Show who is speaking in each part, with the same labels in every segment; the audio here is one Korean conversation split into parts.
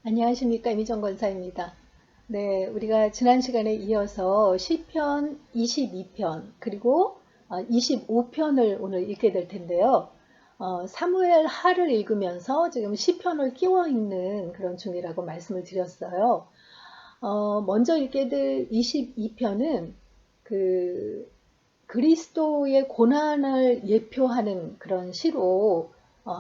Speaker 1: 안녕하십니까, 이미정 권사입니다. 네, 우리가 지난 시간에 이어서 시편 22편 그리고 25편을 오늘 읽게 될 텐데요. 사무엘 하를 읽으면서 지금 시편을 끼워 읽는 그런 중이라고 말씀을 드렸어요. 먼저 읽게 될 22편은 그 그리스도의 고난을 예표하는 그런 시로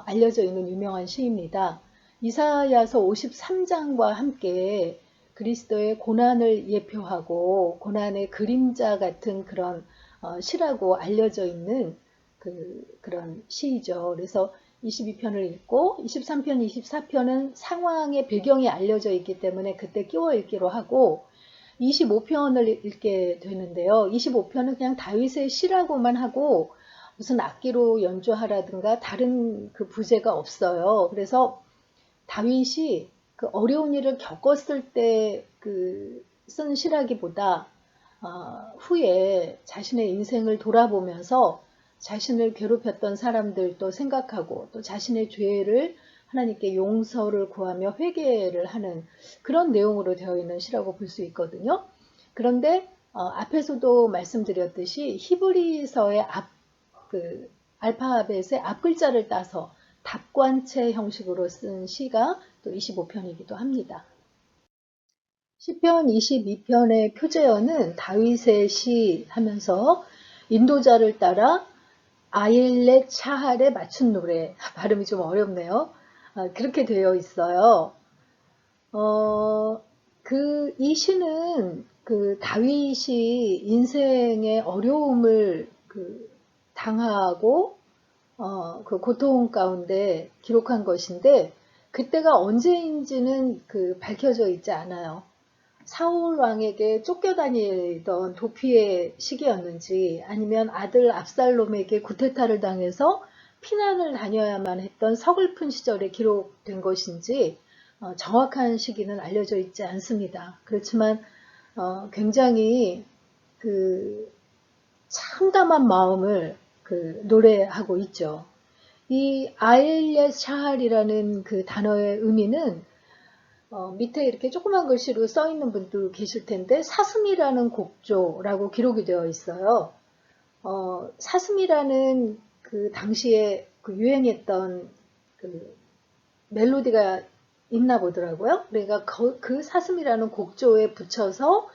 Speaker 1: 알려져 있는 유명한 시입니다. 이사야서 53장과 함께 그리스도의 고난을 예표하고 고난의 그림자 같은 그런 시라고 알려져 있는 그런 시이죠. 그래서 22편을 읽고 23편, 24편은 상황의 배경이 알려져 있기 때문에 그때 끼워 읽기로 하고 25편을 읽게 되는데요. 25편은 그냥 다윗의 시라고만 하고 무슨 악기로 연주하라든가 다른 그 부제가 없어요. 그래서 다윗이 그 어려운 일을 겪었을 때 쓴 시라기보다 후에 자신의 인생을 돌아보면서 자신을 괴롭혔던 사람들도 생각하고 또 자신의 죄를 하나님께 용서를 구하며 회개를 하는 그런 내용으로 되어 있는 시라고 볼 수 있거든요. 그런데 앞에서도 말씀드렸듯이 히브리서의 알파벳의 앞글자를 따서 답관체 형식으로 쓴 시가 또 25편이기도 합니다. 시편 22편의 표제어는 다윗의 시 하면서 인도자를 따라 아일렛 샤할에 맞춘 노래. 발음이 좀 어렵네요. 그렇게 되어 있어요. 이 시는 다윗이 인생의 어려움을 당하고 그 고통 가운데 기록한 것인데 그때가 언제인지는 밝혀져 있지 않아요. 사울 왕에게 쫓겨다니던 도피의 시기였는지 아니면 아들 압살롬에게 구테타를 당해서 피난을 다녀야만 했던 서글픈 시절에 기록된 것인지 정확한 시기는 알려져 있지 않습니다. 그렇지만 굉장히 참담한 마음을 노래하고 있죠. 이 아일렛 샤할이라는 그 단어의 의미는 밑에 이렇게 조그만 글씨로 써 있는 분도 계실 텐데 사슴이라는 곡조라고 기록이 되어 있어요. 사슴이라는 그 당시에 유행했던 멜로디가 있나 보더라고요. 그러니까 그 사슴이라는 곡조에 붙여서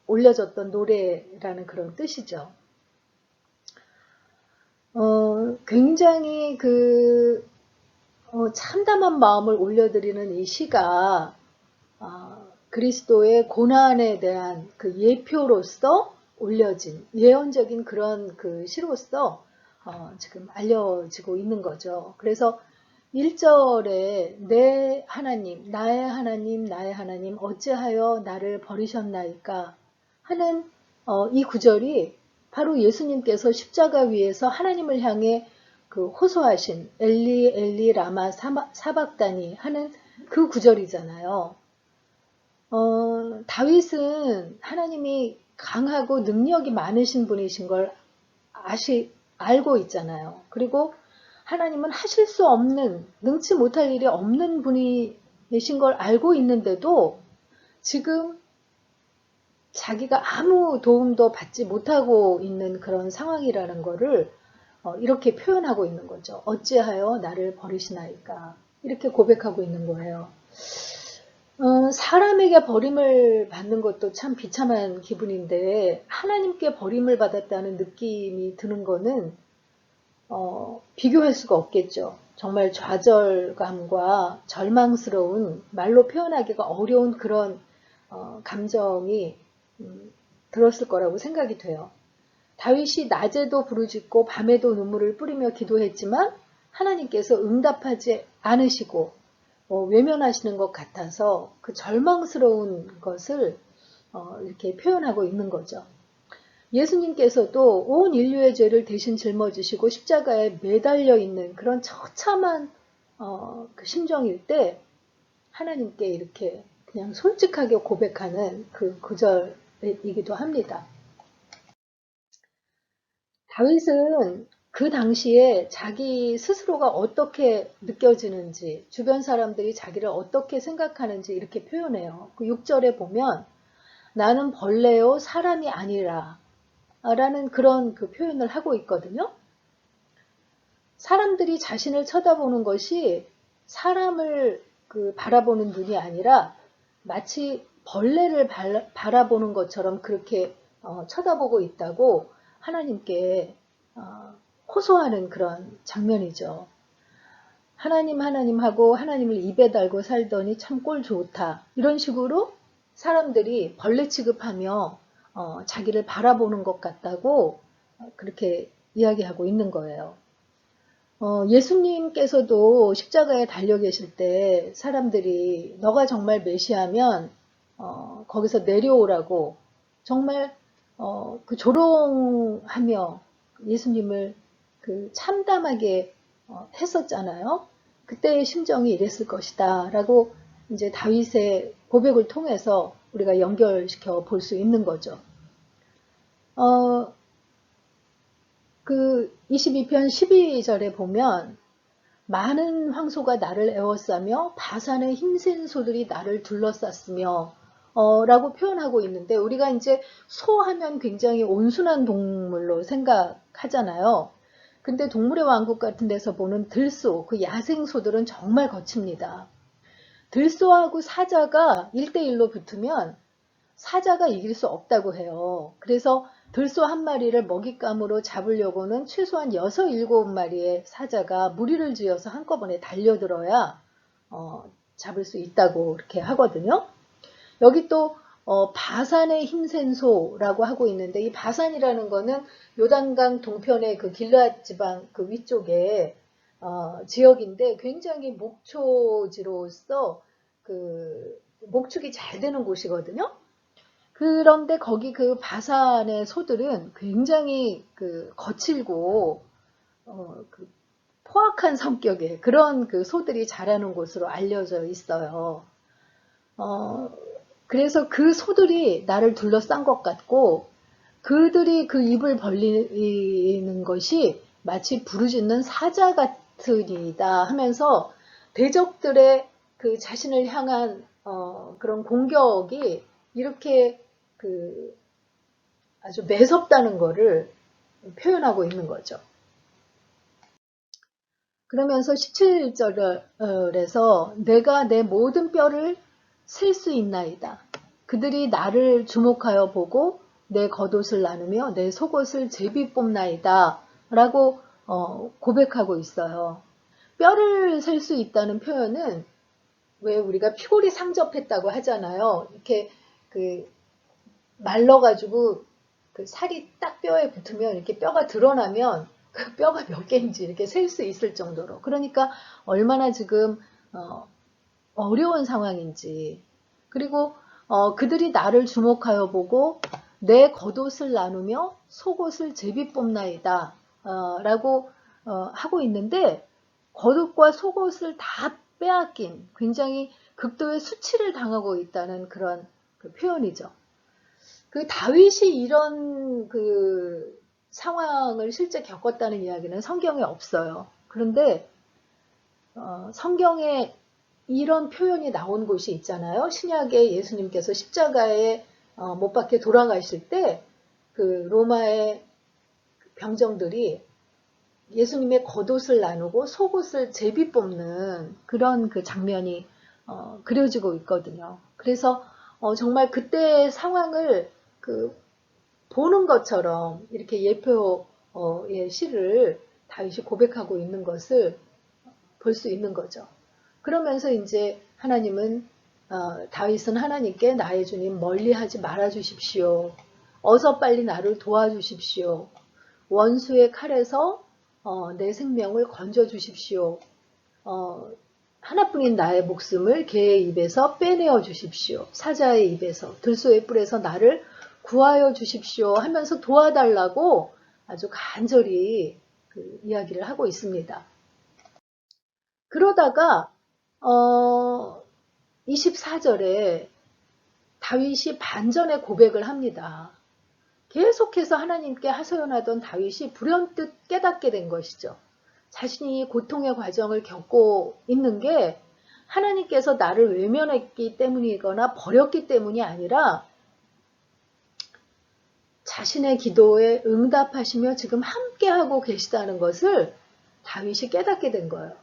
Speaker 1: 올려졌던 노래라는 그런 뜻이죠. 굉장히 참담한 마음을 올려드리는 이 시가 그리스도의 고난에 대한 그 예표로서 올려진 예언적인 그런 시로서 지금 알려지고 있는 거죠. 그래서 1절에 내 하나님, 나의 하나님, 나의 하나님 어찌하여 나를 버리셨나이까 하는 이 구절이 바로 예수님께서 십자가 위에서 하나님을 향해 호소하신 엘리 엘리 라마 사박다니 하는 그 구절이잖아요. 다윗은 하나님이 강하고 능력이 많으신 분이신 걸 알고 있잖아요. 그리고 하나님은 하실 수 없는, 능치 못할 일이 없는 분이신 걸 알고 있는데도 지금 자기가 아무 도움도 받지 못하고 있는 그런 상황이라는 거를 이렇게 표현하고 있는 거죠. 어찌하여 나를 버리시나이까. 이렇게 고백하고 있는 거예요. 사람에게 버림을 받는 것도 참 비참한 기분인데 하나님께 버림을 받았다는 느낌이 드는 거는 비교할 수가 없겠죠. 정말 좌절감과 절망스러운 말로 표현하기가 어려운 그런 감정이 들었을 거라고 생각이 돼요. 다윗이 낮에도 부르짖고 밤에도 눈물을 뿌리며 기도했지만 하나님께서 응답하지 않으시고 외면하시는 것 같아서 그 절망스러운 것을 이렇게 표현하고 있는 거죠. 예수님께서도 온 인류의 죄를 대신 짊어지시고 십자가에 매달려 있는 그런 처참한 그 심정일 때 하나님께 이렇게 그냥 솔직하게 고백하는 그 구절이기도 합니다. 다윗은 그 당시에 자기 스스로가 어떻게 느껴지는지, 주변 사람들이 자기를 어떻게 생각하는지 이렇게 표현해요. 그 6절에 보면 나는 벌레요 사람이 아니라 라는 그런 그 표현을 하고 있거든요. 사람들이 자신을 쳐다보는 것이 사람을 그 바라보는 눈이 아니라 마치 벌레를 바라보는 것처럼 그렇게 쳐다보고 있다고 하나님께 호소하는 그런 장면이죠. 하나님 하고 하나님을 입에 달고 살더니 참 꼴 좋다. 이런 식으로 사람들이 벌레 취급하며 자기를 바라보는 것 같다고 그렇게 이야기하고 있는 거예요. 예수님께서도 십자가에 달려 계실 때 사람들이 너가 정말 메시아면 거기서 내려오라고 정말 그 조롱하며 예수님을 그 참담하게 했었잖아요. 그때의 심정이 이랬을 것이다 라고 이제 다윗의 고백을 통해서 우리가 연결시켜 볼 수 있는 거죠. 그 22편 12절에 보면 많은 황소가 나를 에워싸며 바산의 힘센 소들이 나를 둘러쌌으며 라고 표현하고 있는데 우리가 이제 소 하면 굉장히 온순한 동물로 생각하잖아요. 근데 동물의 왕국 같은 데서 보는 들소, 그 야생소들은 정말 거칩니다. 들소하고 사자가 1대1로 붙으면 사자가 이길 수 없다고 해요. 그래서 들소 한 마리를 먹잇감으로 잡으려고는 최소한 6, 7마리의 사자가 무리를 지어서 한꺼번에 달려들어야 잡을 수 있다고 이렇게 하거든요. 여기 또 바산의 힘센 소라고 하고 있는데 이 바산이라는 거는 요단강 동편의 그 길르앗 지방 그 위쪽에 지역인데 굉장히 목초지로서 그 목축이 잘 되는 곳이거든요. 그런데 거기 그 바산의 소들은 굉장히 그 거칠고 그 포악한 성격의 그런 그 소들이 자라는 곳으로 알려져 있어요. 그래서 그 소들이 나를 둘러싼 것 같고 그들이 그 입을 벌리는 것이 마치 부르짖는 사자 같으니다 하면서 대적들의 그 자신을 향한 그런 공격이 이렇게 그 아주 매섭다는 거를 표현하고 있는 거죠. 그러면서 17절에서 내가 내 모든 뼈를 셀 수 있나이다. 그들이 나를 주목하여 보고 내 겉옷을 나누며 내 속옷을 제비 뽑나이다. 라고 고백하고 있어요. 뼈를 셀 수 있다는 표현은 왜 우리가 피골이 상접했다고 하잖아요. 이렇게 그 말라가지고 그 살이 딱 뼈에 붙으면 이렇게 뼈가 드러나면 그 뼈가 몇 개인지 이렇게 셀 수 있을 정도로. 그러니까 얼마나 지금 어려운 상황인지. 그리고 그들이 나를 주목하여 보고 내 겉옷을 나누며 속옷을 제비 뽑나이다 라고 하고 있는데 겉옷과 속옷을 다 빼앗긴 굉장히 극도의 수치를 당하고 있다는 그런 그 표현이죠. 그 다윗이 이런 그 상황을 실제 겪었다는 이야기는 성경에 없어요. 그런데 성경에 이런 표현이 나온 곳이 있잖아요. 신약에 예수님께서 십자가에 못 박혀 돌아가실 때 그 로마의 병정들이 예수님의 겉옷을 나누고 속옷을 제비 뽑는 그런 그 장면이 그려지고 있거든요. 그래서 정말 그때의 상황을 그 보는 것처럼 이렇게 예표의 시를 다윗이 고백하고 있는 것을 볼 수 있는 거죠. 그러면서 이제 하나님은 다윗은 하나님께 나의 주님 멀리하지 말아 주십시오. 어서 빨리 나를 도와주십시오. 원수의 칼에서 내 생명을 건져 주십시오. 하나뿐인 나의 목숨을 개의 입에서 빼내어 주십시오. 사자의 입에서 들소의 뿔에서 나를 구하여 주십시오 하면서 도와달라고 아주 간절히 그 이야기를 하고 있습니다. 그러다가 24절에 다윗이 반전의 고백을 합니다. 계속해서 하나님께 하소연하던 다윗이 불현듯 깨닫게 된 것이죠. 자신이 고통의 과정을 겪고 있는 게 하나님께서 나를 외면했기 때문이거나 버렸기 때문이 아니라 자신의 기도에 응답하시며 지금 함께하고 계시다는 것을 다윗이 깨닫게 된 거예요.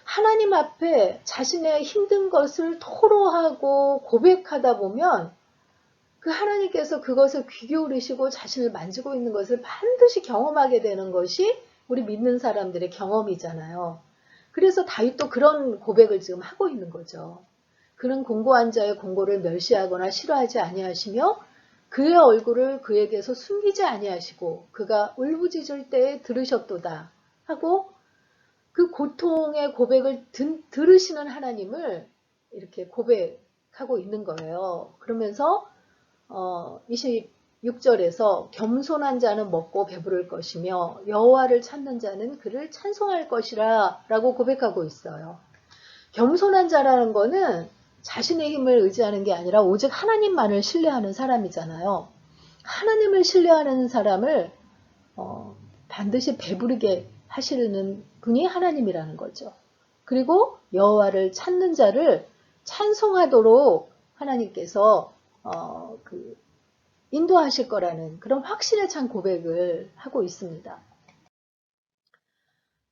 Speaker 1: 하나님 앞에 자신의 힘든 것을 토로하고 고백하다 보면 그 하나님께서 그것을 귀 기울이시고 자신을 만지고 있는 것을 반드시 경험하게 되는 것이 우리 믿는 사람들의 경험이잖아요. 그래서 다윗도 그런 고백을 지금 하고 있는 거죠. 그는 공고한 자의 공고를 멸시하거나 싫어하지 아니하시며 그의 얼굴을 그에게서 숨기지 아니하시고 그가 울부짖을 때에 들으셨도다 하고 그 고통의 고백을 들으시는 하나님을 이렇게 고백하고 있는 거예요. 그러면서 26절에서 겸손한 자는 먹고 배부를 것이며 여호와를 찾는 자는 그를 찬송할 것이라 라고 고백하고 있어요. 겸손한 자라는 거는 자신의 힘을 의지하는 게 아니라 오직 하나님만을 신뢰하는 사람이잖아요. 하나님을 신뢰하는 사람을 반드시 배부르게 하시는 분이 하나님이라는 거죠. 그리고 여호와를 찾는 자를 찬송하도록 하나님께서 인도하실 거라는 그런 확신에 찬 고백을 하고 있습니다.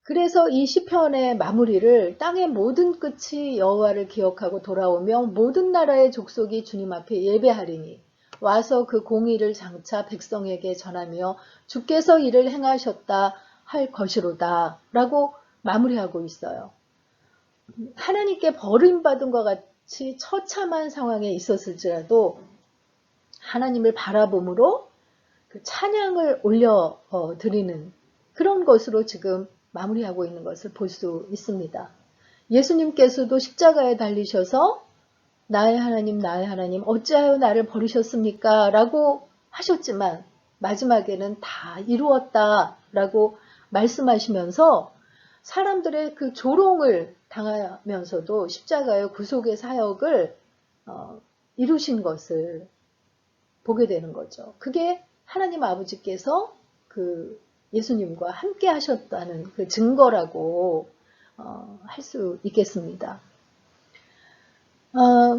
Speaker 1: 그래서 이 시편의 마무리를 땅의 모든 끝이 여호와를 기억하고 돌아오며 모든 나라의 족속이 주님 앞에 예배하리니 와서 그 공의를 장차 백성에게 전하며 주께서 이를 행하셨다 할 것이로다 라고 마무리하고 있어요. 하나님께 버림받은 것 같이 처참한 상황에 있었을지라도 하나님을 바라봄으로 그 찬양을 올려 드리는 그런 것으로 지금 마무리하고 있는 것을 볼 수 있습니다. 예수님께서도 십자가에 달리셔서 나의 하나님 어찌하여 나를 버리셨습니까? 라고 하셨지만 마지막에는 다 이루었다 라고 말씀하시면서 사람들의 그 조롱을 당하면서도 십자가의 구속의 사역을 이루신 것을 보게 되는 거죠. 그게 하나님 아버지께서 그 예수님과 함께 하셨다는 그 증거라고 할 수 있겠습니다.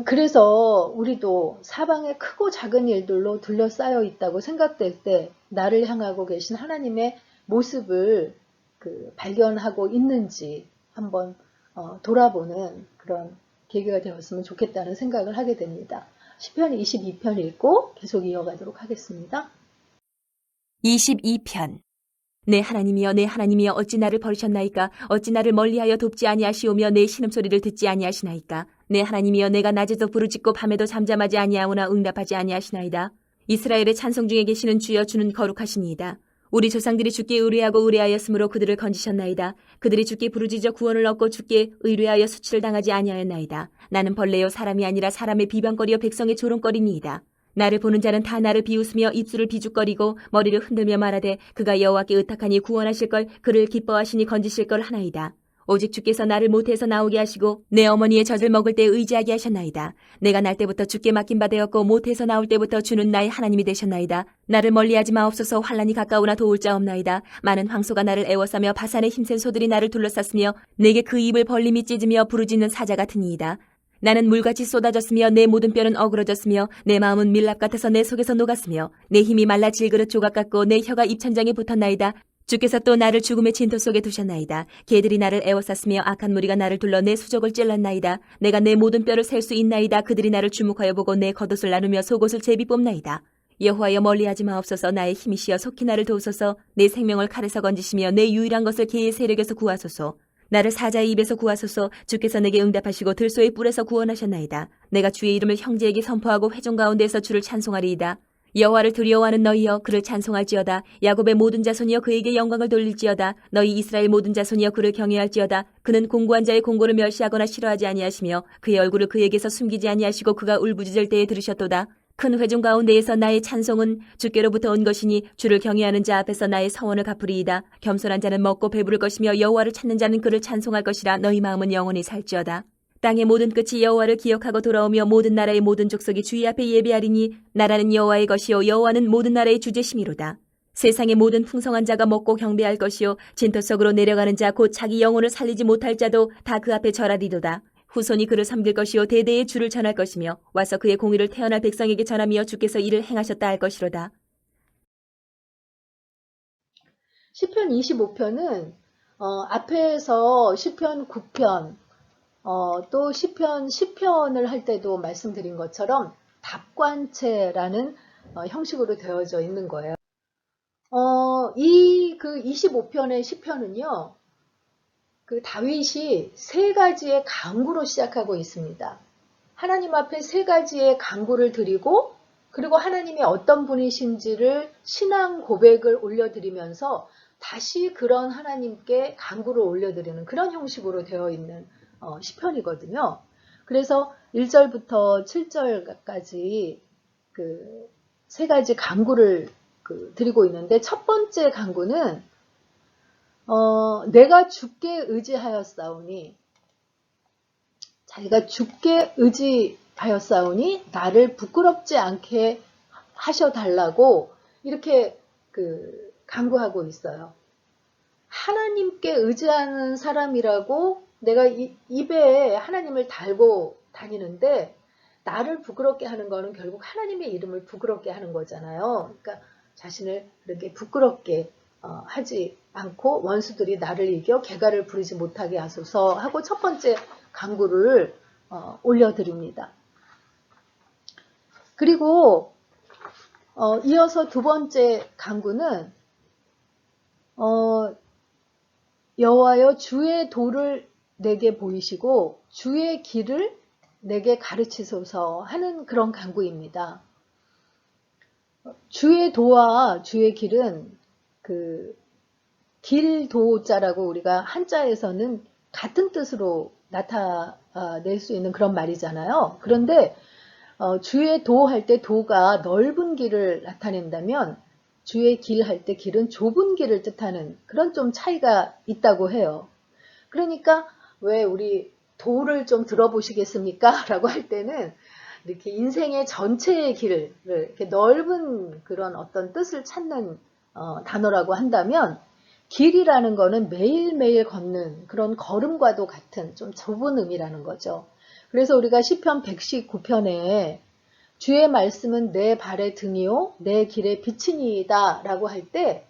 Speaker 1: 그래서 우리도 사방에 크고 작은 일들로 둘러싸여 있다고 생각될 때 나를 향하고 계신 하나님의 모습을 발견하고 있는지 한번 돌아보는 그런 계기가 되었으면 좋겠다는 생각을 하게 됩니다. 시편 22편 읽고 계속 이어가도록 하겠습니다.
Speaker 2: 22편. 내 하나님이여 어찌 나를 버리셨나이까? 어찌 나를 멀리하여 돕지 아니하시오며 내 신음소리를 듣지 아니하시나이까? 내 하나님이여 내가 낮에도 부르짖고 밤에도 잠잠하지 아니하오나 응답하지 아니하시나이다. 이스라엘의 찬송 중에 계시는 주여 주는 거룩하시니이다. 우리 조상들이 주께 의뢰하고 의뢰하였으므로 그들을 건지셨나이다. 그들이 주께 부르짖어 구원을 얻고 주께 의뢰하여 수치를 당하지 아니하였나이다. 나는 벌레요 사람이 아니라 사람의 비방거리요 백성의 조롱거리니이다. 나를 보는 자는 다 나를 비웃으며 입술을 비죽거리고 머리를 흔들며 말하되 그가 여호와께 의탁하니 구원하실 걸 그를 기뻐하시니 건지실 걸 하나이다. 오직 주께서 나를 모태에서 나오게 하시고 내 어머니의 젖을 먹을 때 의지하게 하셨나이다. 내가 날 때부터 주께 맡긴 바 되었고 모태에서 나올 때부터 주는 나의 하나님이 되셨나이다. 나를 멀리하지 마옵소서. 환난이 가까우나 도울 자 없나이다. 많은 황소가 나를 애워싸며 바산의 힘센 소들이 나를 둘러쌌으며 내게 그 입을 벌림이 찢으며 부르짖는 사자 같으니이다. 나는 물같이 쏟아졌으며 내 모든 뼈는 어그러졌으며 내 마음은 밀랍 같아서 내 속에서 녹았으며 내 힘이 말라 질그릇 조각 같고 내 혀가 입천장에 붙었나이다. 주께서 또 나를 죽음의 진토 속에 두셨나이다. 개들이 나를 애워쌌으며 악한 무리가 나를 둘러 내 수족을 찔렀나이다. 내가 내 모든 뼈를 셀 수 있나이다. 그들이 나를 주목하여 보고 내 겉옷을 나누며 속옷을 제비 뽑나이다. 여호와여 멀리하지 마옵소서. 나의 힘이시여 속히 나를 도우소서. 내 생명을 칼에서 건지시며 내 유일한 것을 개의 세력에서 구하소서. 나를 사자의 입에서 구하소서. 주께서 내게 응답하시고 들소의 뿔에서 구원하셨나이다. 내가 주의 이름을 형제에게 선포하고 회중 가운데서 주를 찬송하리이다. 여호와를 두려워하는 너희여 그를 찬송할지어다. 야곱의 모든 자손이여 그에게 영광을 돌릴지어다. 너희 이스라엘 모든 자손이여 그를 경외할지어다. 그는 공고한 자의 공고를 멸시하거나 싫어하지 아니하시며 그의 얼굴을 그에게서 숨기지 아니하시고 그가 울부짖을 때에 들으셨도다. 큰 회중 가운데에서 나의 찬송은 주께로부터 온 것이니 주를 경외하는 자 앞에서 나의 서원을 갚으리이다. 겸손한 자는 먹고 배부를 것이며 여호와를 찾는 자는 그를 찬송할 것이라. 너희 마음은 영원히 살지어다. 땅의 모든 끝이 여호와를 기억하고 돌아오며 모든 나라의 모든 족속이 주의 앞에 예배하리니 나라는 여호와의 것이요 여호와는 모든 나라의 주제심이로다. 세상의 모든 풍성한 자가 먹고 경배할 것이요 진토 속으로 내려가는 자 곧 자기 영혼을 살리지 못할 자도 다 그 앞에 절하리로다. 후손이 그를 섬길 것이요 대대의 주를 전할 것이며 와서 그의 공의를 태어날 백성에게 전하며 주께서 이를 행하셨다 할 것이로다.
Speaker 1: 시편 25편은 앞에서 시편 9편 또 시편 10편을 할 때도 말씀드린 것처럼 답관체라는 형식으로 되어져 있는 거예요. 이 그 25편의 시편은요, 그 다윗이 세 가지의 간구로 시작하고 있습니다. 하나님 앞에 세 가지의 간구를 드리고, 그리고 하나님이 어떤 분이신지를 신앙 고백을 올려드리면서 다시 그런 하나님께 간구를 올려드리는 그런 형식으로 되어 있는 시편이거든요. 그래서 1절부터 7절까지 그 세 가지 간구를 드리고 있는데, 첫 번째 간구는 내가 주께 의지하였사오니, 자기가 주께 의지하였사오니 나를 부끄럽지 않게 하셔달라고 이렇게 간구하고 있어요. 하나님께 의지하는 사람이라고 내가 입에 하나님을 달고 다니는데 나를 부끄럽게 하는 거는 결국 하나님의 이름을 부끄럽게 하는 거잖아요. 그러니까 자신을 그렇게 부끄럽게 하지 않고 원수들이 나를 이겨 개가를 부리지 못하게 하소서 하고 첫 번째 간구를 올려드립니다. 그리고 이어서 두 번째 간구는 여호와여 주의 도를 내게 보이시고 주의 길을 내게 가르치소서 하는 그런 간구입니다. 주의 도와 주의 길은 그 길도자라고 우리가 한자에서는 같은 뜻으로 나타낼 수 있는 그런 말이잖아요. 그런데 주의 도 할 때 도가 넓은 길을 나타낸다면 주의 길 할 때 길은 좁은 길을 뜻하는 그런 좀 차이가 있다고 해요. 그러니까 왜 우리 도를 좀 들어보시겠습니까? 라고 할 때는 이렇게 인생의 전체의 길을 이렇게 넓은 그런 어떤 뜻을 찾는 단어라고 한다면 길이라는 거는 매일매일 걷는 그런 걸음과도 같은 좀 좁은 의미라는 거죠. 그래서 우리가 시편 119편에 주의 말씀은 내 발의 등이요 내 길의 빛이니이다 라고 할 때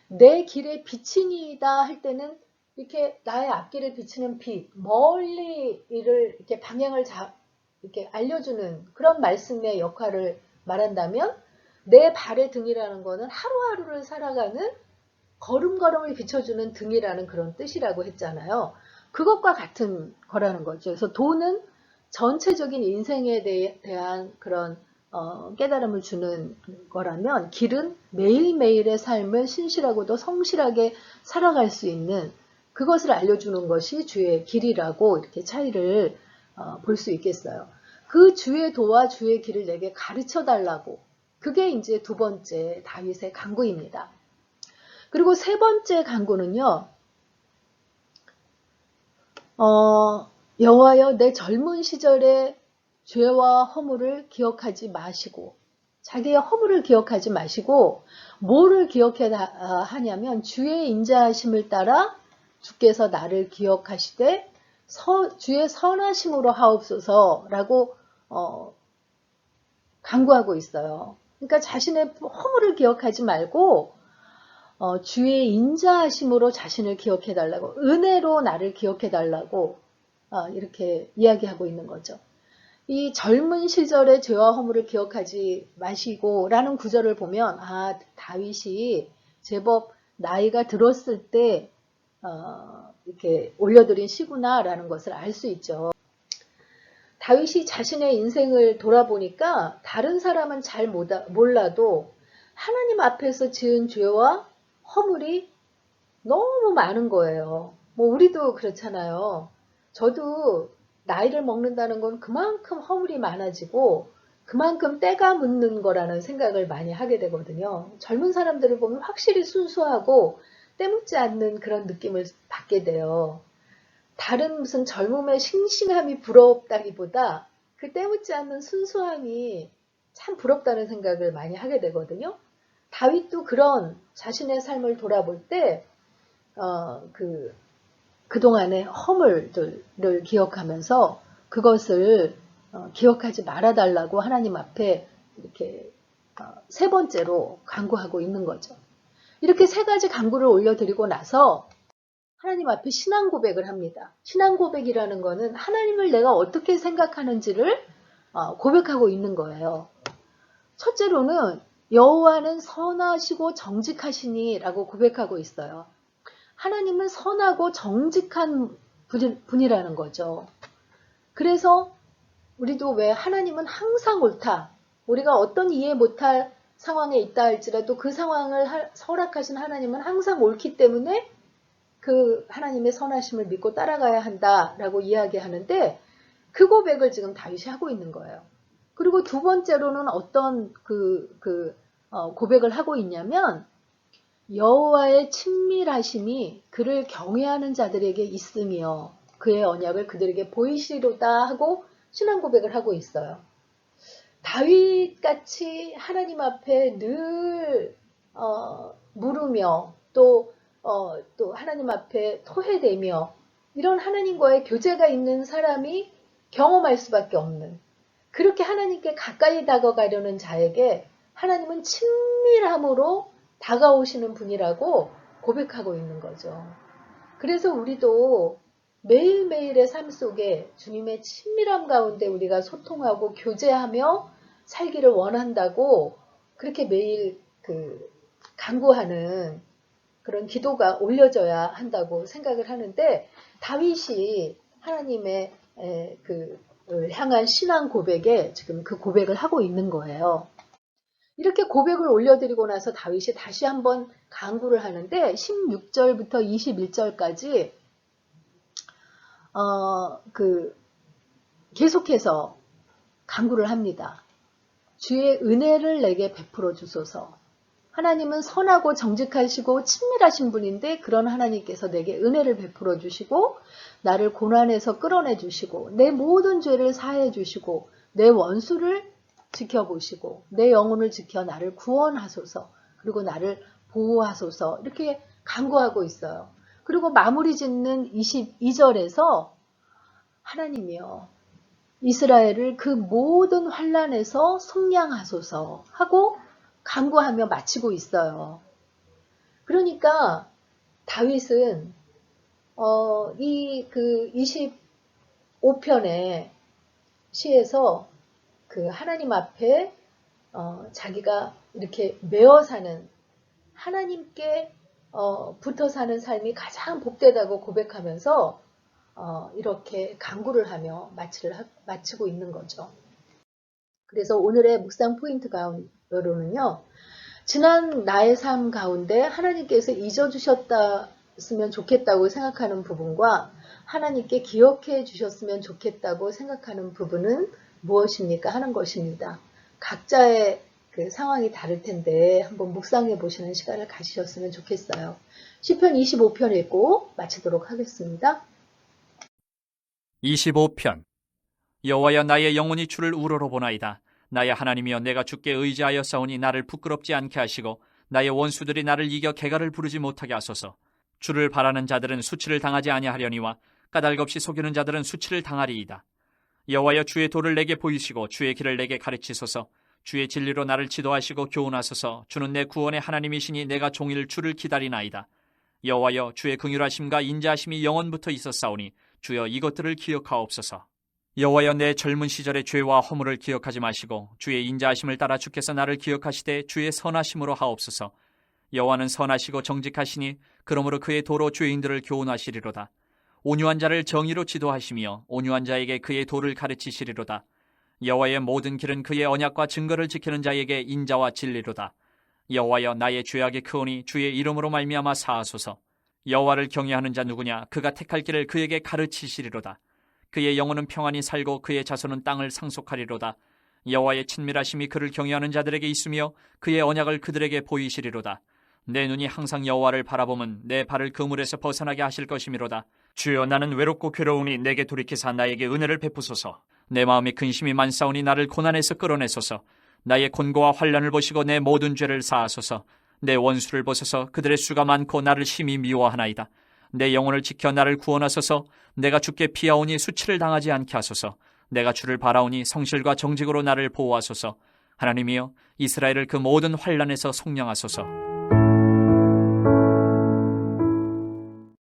Speaker 1: 내 길의 빛이니이다 할 때는 이렇게 나의 앞길을 비추는 빛, 멀리 이를 이렇게 방향을 이렇게 알려주는 그런 말씀의 역할을 말한다면 내 발의 등이라는 거는 하루하루를 살아가는 걸음걸음을 비춰주는 등이라는 그런 뜻이라고 했잖아요. 그것과 같은 거라는 거죠. 그래서 도는 전체적인 인생에 대한 그런 깨달음을 주는 거라면 길은 매일매일의 삶을 신실하고도 성실하게 살아갈 수 있는 그것을 알려주는 것이 주의 길이라고 이렇게 차이를 볼 수 있겠어요. 그 주의 도와 주의 길을 내게 가르쳐 달라고 그게 이제 두 번째 다윗의 간구입니다. 그리고 세 번째 간구는요. 여호와여 내 젊은 시절의 죄와 허물을 기억하지 마시고 자기의 허물을 기억하지 마시고 뭐를 기억해야 하냐면 주의 인자하심을 따라 주께서 나를 기억하시되 주의 선하심으로 하옵소서라고 간구하고 있어요. 그러니까 자신의 허물을 기억하지 말고 주의 인자하심으로 자신을 기억해 달라고 은혜로 나를 기억해 달라고 이렇게 이야기하고 있는 거죠. 이 젊은 시절의 죄와 허물을 기억하지 마시고 라는 구절을 보면 다윗이 제법 나이가 들었을 때 이렇게 올려드린 시구나 라는 것을 알 수 있죠. 다윗이 자신의 인생을 돌아보니까 다른 사람은 잘 몰라도 하나님 앞에서 지은 죄와 허물이 너무 많은 거예요. 뭐 우리도 그렇잖아요. 저도 나이를 먹는다는 건 그만큼 허물이 많아지고 그만큼 때가 묻는 거라는 생각을 많이 하게 되거든요. 젊은 사람들을 보면 확실히 순수하고 때 묻지 않는 그런 느낌을 받게 돼요. 다른 무슨 젊음의 싱싱함이 부럽다기보다 그 때묻지 않는 순수함이 참 부럽다는 생각을 많이 하게 되거든요. 다윗도 그런 자신의 삶을 돌아볼 때, 그동안의 허물들을 기억하면서 그것을 기억하지 말아달라고 하나님 앞에 이렇게 세 번째로 간구하고 있는 거죠. 이렇게 세 가지 간구를 올려드리고 나서 하나님 앞에 신앙 고백을 합니다. 신앙 고백이라는 거는 하나님을 내가 어떻게 생각하는지를 고백하고 있는 거예요. 첫째로는 여호와는 선하시고 정직하시니 라고 고백하고 있어요. 하나님은 선하고 정직한 분이라는 거죠. 그래서 우리도 왜 하나님은 항상 옳다. 우리가 어떤 이해 못할 상황에 있다 할지라도 그 상황을 허락하신 하나님은 항상 옳기 때문에 그 하나님의 선하심을 믿고 따라가야 한다라고 이야기하는데 그 고백을 지금 다윗이 하고 있는 거예요. 그리고 두 번째로는 어떤 고백을 하고 있냐면 여호와의 친밀하심이 그를 경외하는 자들에게 있으며 그의 언약을 그들에게 보이시리로다 하고 신앙 고백을 하고 있어요. 다윗같이 하나님 앞에 늘 물으며 또 하나님 앞에 토해대며 이런 하나님과의 교제가 있는 사람이 경험할 수밖에 없는, 그렇게 하나님께 가까이 다가가려는 자에게 하나님은 친밀함으로 다가오시는 분이라고 고백하고 있는 거죠. 그래서 우리도 매일매일의 삶 속에 주님의 친밀함 가운데 우리가 소통하고 교제하며 살기를 원한다고 그렇게 매일 간구하는 그런 기도가 올려져야 한다고 생각을 하는데, 다윗이 하나님의 향한 신앙 고백에 지금 그 고백을 하고 있는 거예요. 이렇게 고백을 올려드리고 나서 다윗이 다시 한번 간구를 하는데 16절부터 21절까지 계속해서 간구를 합니다. 주의 은혜를 내게 베풀어 주소서. 하나님은 선하고 정직하시고 친밀하신 분인데 그런 하나님께서 내게 은혜를 베풀어 주시고 나를 고난에서 끌어내 주시고 내 모든 죄를 사해 주시고 내 원수를 지켜보시고 내 영혼을 지켜 나를 구원하소서, 그리고 나를 보호하소서, 이렇게 간구하고 있어요. 그리고 마무리 짓는 22절에서 하나님이여 이스라엘을 그 모든 환난에서 속량하소서 하고 간구하며 마치고 있어요. 그러니까 다윗은 이 25편의 시에서 하나님 앞에 자기가 이렇게 매어 사는, 하나님께 붙어 사는 삶이 가장 복되다고 고백하면서 이렇게 간구를 하며 마치고 있는 거죠. 그래서 오늘의 묵상 포인트 가운데로는요, 지난 나의 삶 가운데 하나님께서 잊어주셨으면 좋겠다고 생각하는 부분과 하나님께 기억해 주셨으면 좋겠다고 생각하는 부분은 무엇입니까? 하는 것입니다. 각자의 상황이 다를 텐데 한번 묵상해 보시는 시간을 가지셨으면 좋겠어요. 시편 25편 읽고 마치도록 하겠습니다.
Speaker 3: 25편. 여호와여 나의 영혼이 주를 우러러보나이다. 나의 하나님이여 내가 주께 의지하였사오니 나를 부끄럽지 않게 하시고 나의 원수들이 나를 이겨 개가를 부르지 못하게 하소서. 주를 바라는 자들은 수치를 당하지 아니하려니와 까닭없이 속이는 자들은 수치를 당하리이다. 여호와여 주의 도를 내게 보이시고 주의 길을 내게 가르치소서. 주의 진리로 나를 지도하시고 교훈하소서. 주는 내 구원의 하나님이시니 내가 종일 주를 기다리나이다. 여호와여 주의 긍휼하심과 인자하심이 영원부터 있었사오니 주여 이것들을 기억하옵소서. 여호와여 내 젊은 시절의 죄와 허물을 기억하지 마시고 주의 인자하심을 따라 주께서 나를 기억하시되 주의 선하심으로 하옵소서. 여호와는 선하시고 정직하시니 그러므로 그의 도로 죄인들을 교훈하시리로다. 온유한 자를 정의로 지도하시며 온유한 자에게 그의 도를 가르치시리로다. 여호와의 모든 길은 그의 언약과 증거를 지키는 자에게 인자와 진리로다. 여호와여 나의 죄악이 크오니 주의 이름으로 말미암아 사하소서. 여호와를 경외하는 자 누구냐? 그가 택할 길을 그에게 가르치시리로다. 그의 영혼은 평안히 살고 그의 자손은 땅을 상속하리로다. 여호와의 친밀하심이 그를 경외하는 자들에게 있으며 그의 언약을 그들에게 보이시리로다. 내 눈이 항상 여호와를 바라보면 내 발을 그물에서 벗어나게 하실 것이미로다. 주여, 나는 외롭고 괴로우니 내게 돌이키사 나에게 은혜를 베푸소서. 내 마음이 근심이 많사오니 나를 고난에서 끌어내소서. 나의 곤고와 환난을 보시고 내 모든 죄를 사하소서. 내 원수를 보소서. 그들의 수가 많고 나를 심히 미워하나이다. 내 영혼을 지켜 나를 구원하소서. 내가 주께 피하오니 수치를 당하지 않게 하소서. 내가 주를 바라오니 성실과 정직으로 나를 보호하소서. 하나님이여, 이스라엘을 그 모든 환난에서 속량하소서.